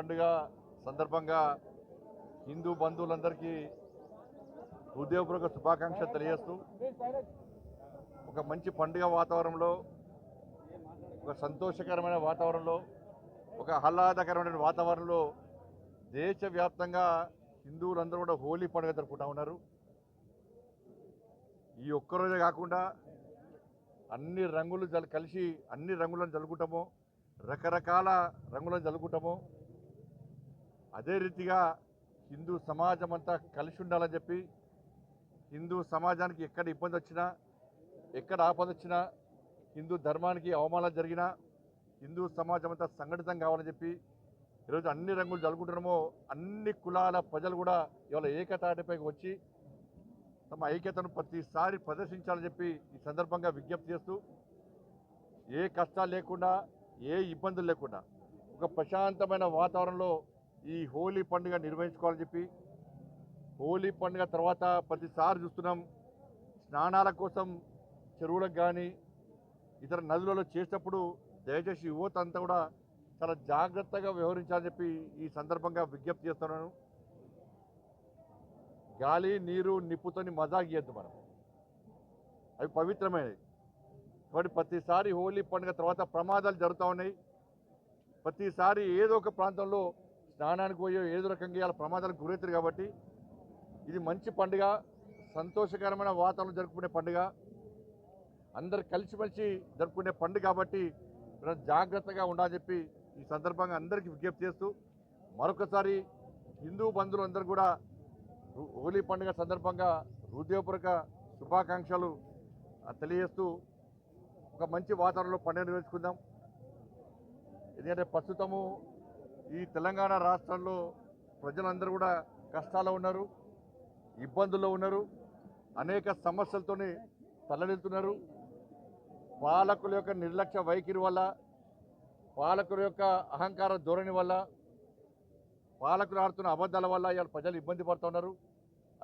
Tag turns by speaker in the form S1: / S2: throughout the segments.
S1: పండుగ సందర్భంగా హిందూ బంధువులందరికీ హృదయపూర్వక శుభాకాంక్షలు తెలియజేస్తూ ఒక మంచి పండుగ వాతావరణంలో, ఒక సంతోషకరమైన వాతావరణంలో, ఒక ఆహ్లాదకరమైన వాతావరణంలో దేశవ్యాప్తంగా హిందువులందరూ కూడా హోలీ పండుగ జరుపుకుంటూ ఉన్నారు. ఈ ఒక్కరోజే కాకుండా అన్ని రంగులు కలిసి అన్ని రంగులను జలుకుంటాము, రకరకాల రంగులను జలుకుంటాము. అదే రీతిగా హిందూ సమాజం అంతా కలిసి ఉండాలని చెప్పి, హిందూ సమాజానికి ఎక్కడ ఇబ్బంది వచ్చినా, ఎక్కడ ఆపద వచ్చినా, హిందూ ధర్మానికి అవమానాలు జరిగినా హిందూ సమాజం అంతా సంఘటితం కావాలని చెప్పి ఈరోజు అన్ని రంగులు జలుకుంటున్నామో అన్ని కులాల ప్రజలు కూడా ఇవాళ ఏకతాటిపైకి వచ్చి తమ ఐక్యతను ప్రతిసారి ప్రదర్శించాలని చెప్పి ఈ సందర్భంగా విజ్ఞప్తి చేస్తూ, ఏ కష్టాలు లేకుండా, ఏ ఇబ్బందులు లేకుండా ఒక ప్రశాంతమైన వాతావరణంలో ఈ హోలీ పండుగ నిర్వహించుకోవాలని చెప్పి, హోలీ పండుగ తర్వాత ప్రతిసారి చూస్తున్నాం స్నానాల కోసం చెరువులకు కానీ ఇతర నదులలో చేసేటప్పుడు దయచేసి యువత అంతా కూడా చాలా జాగ్రత్తగా వ్యవహరించాలని చెప్పి ఈ సందర్భంగా విజ్ఞప్తి చేస్తున్నాను. గాలి, నీరు, నిప్పుతోని మజాక్ చేయొద్దు మనం, అవి పవిత్రమైనవి. కాబట్టి ప్రతిసారి హోలీ పండుగ తర్వాత ప్రమాదాలు జరుగుతూ ఉన్నాయి. ప్రతిసారి ఏదో ఒక ప్రాంతంలో స్నానానికి పోయే ఏదో రకంగా ఇలా ప్రమాదాలకు గురవుతారు. కాబట్టి ఇది మంచి పండుగ, సంతోషకరమైన వాతావరణం జరుపుకునే పండుగ, అందరు కలిసిమెలిసి జరుపుకునే పండుగ. కాబట్టి జాగ్రత్తగా ఉండాలని చెప్పి ఈ సందర్భంగా అందరికీ విజ్ఞప్తి చేస్తూ, మరొకసారి హిందూ బంధువులందరూ కూడా హోలీ పండుగ సందర్భంగా హృదయపూర్వక శుభాకాంక్షలు తెలియజేస్తూ ఒక మంచి వాతావరణంలో పండుగ నిర్వహించుకుందాం. ఎందుకంటే ప్రస్తుతము ఈ తెలంగాణ రాష్ట్రంలో ప్రజలందరూ కూడా కష్టాల్లో ఉన్నారు, ఇబ్బందుల్లో ఉన్నారు, అనేక సమస్యలతోనే తలడిల్లుతున్నారు. పాలకుల యొక్క నిర్లక్ష్య వైఖరి వల్ల, పాలకుల యొక్క అహంకార ధోరణి వల్ల, పాలకులు ఆడుతున్న అబద్ధాల వల్ల ఇవాళ ప్రజలు ఇబ్బంది పడుతున్నారు.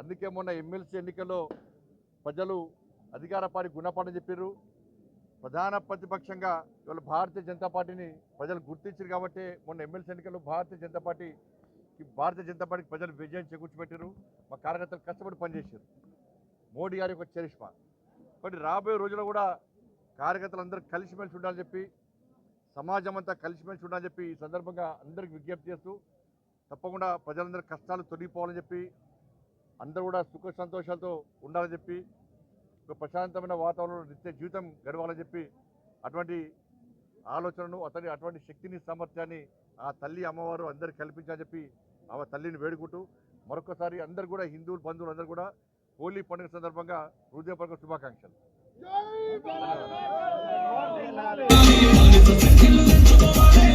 S1: అందుకే మొన్న ఎమ్మెల్సీ ఎన్నికల్లో ప్రజలు అధికార పార్టీ గుణపాఠం చెప్పారు. ప్రధాన ప్రతిపక్షంగా ఇవాళ భారతీయ జనతా పార్టీని ప్రజలు గుర్తించారు. కాబట్టి మొన్న ఎమ్మెల్సీ ఎన్నికల్లో భారతీయ జనతా పార్టీకి ప్రజలు విజయం చేకూర్చిపెట్టారు. మా కార్యకర్తలు కష్టపడి పనిచేశారు. మోడీ గారి యొక్క చరిష్మా. కాబట్టి రాబోయే రోజుల్లో కూడా కార్యకర్తలందరూ కలిసిమెలిసి ఉండాలని చెప్పి, సమాజం అంతా కలిసిమెలిసి ఉండాలని చెప్పి ఈ సందర్భంగా అందరికీ విజ్ఞప్తి చేస్తూ, తప్పకుండా ప్రజలందరూ కష్టాలు తొలగిపోవాలని చెప్పి, అందరూ కూడా సుఖ సంతోషాలతో ఉండాలని చెప్పి, ఒక ప్రశాంతమైన వాతావరణంలో నిత్య జీవితం గడవాలని చెప్పి అటువంటి ఆలోచనను, అటువంటి శక్తిని, సామర్థ్యాన్ని ఆ తల్లి అమ్మవారు అందరికీ కల్పించాలని చెప్పి ఆ తల్లిని వేడుకుంటూ, మరొకసారి అందరూ కూడా హిందూ బంధువులు అందరూ కూడా హోలీ పండుగ సందర్భంగా హృదయపూర్వక శుభాకాంక్షలు.
S2: జై